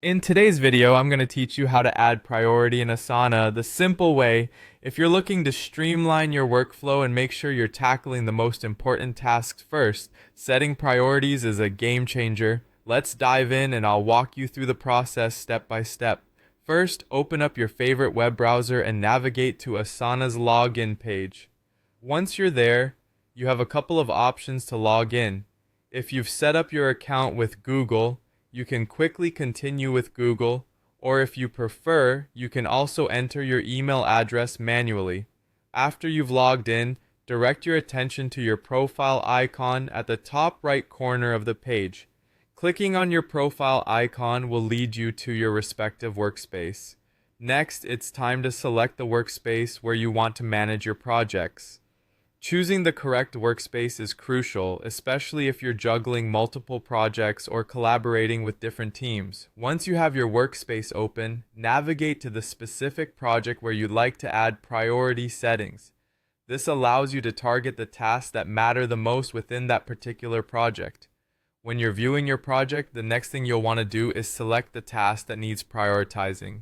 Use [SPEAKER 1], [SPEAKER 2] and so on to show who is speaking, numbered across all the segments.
[SPEAKER 1] In today's video, I'm going to teach you how to add priority in Asana the simple way. If you're looking to streamline your workflow and make sure you're tackling the most important tasks first, setting priorities is a game changer. Let's dive in and I'll walk you through the process step by step. First, open up your favorite web browser and navigate to Asana's login page. Once you're there, you have a couple of options to log in. If you've set up your account with Google, you can quickly continue with Google, or if you prefer, you can also enter your email address manually. After you've logged in, direct your attention to your profile icon at the top right corner of the page. Clicking on your profile icon will lead you to your respective workspace. Next, it's time to select the workspace where you want to manage your projects. Choosing the correct workspace is crucial, especially if you're juggling multiple projects or collaborating with different teams. Once you have your workspace open, navigate to the specific project where you'd like to add priority settings. This allows you to target the tasks that matter the most within that particular project. When you're viewing your project, the next thing you'll want to do is select the task that needs prioritizing.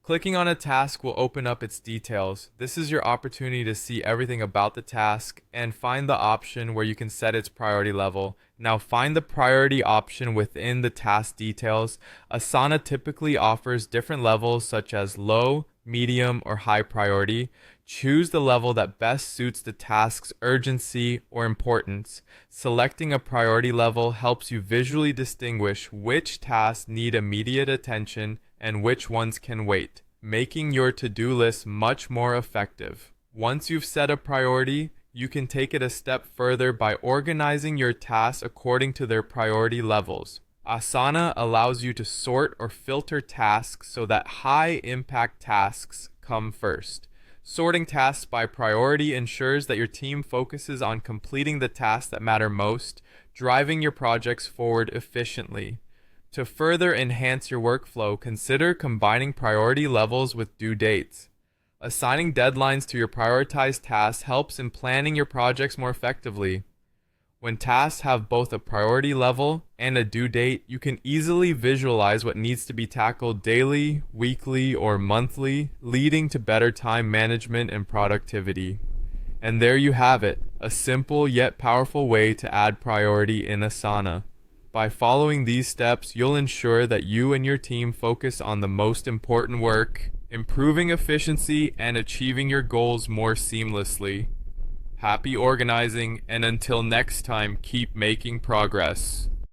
[SPEAKER 1] Clicking on a task will open up its details. This is your opportunity to see everything about the task and find the option where you can set its priority level. Now find the priority option within the task details. Asana typically offers different levels such as low, medium, or high priority. Choose the level that best suits the task's urgency or importance. Selecting a priority level helps you visually distinguish which tasks need immediate attention and which ones can wait, making your to-do list much more effective. Once you've set a priority, you can take it a step further by organizing your tasks according to their priority levels. Asana allows you to sort or filter tasks so that high-impact tasks come first. Sorting tasks by priority ensures that your team focuses on completing the tasks that matter most, driving your projects forward efficiently. To further enhance your workflow, consider combining priority levels with due dates. Assigning deadlines to your prioritized tasks helps in planning your projects more effectively. When tasks have both a priority level and a due date, you can easily visualize what needs to be tackled daily, weekly, or monthly, leading to better time management and productivity. And there you have it, a simple yet powerful way to add priority in Asana. By following these steps, you'll ensure that you and your team focus on the most important work, improving efficiency and achieving your goals more seamlessly. Happy organizing, and until next time, keep making progress.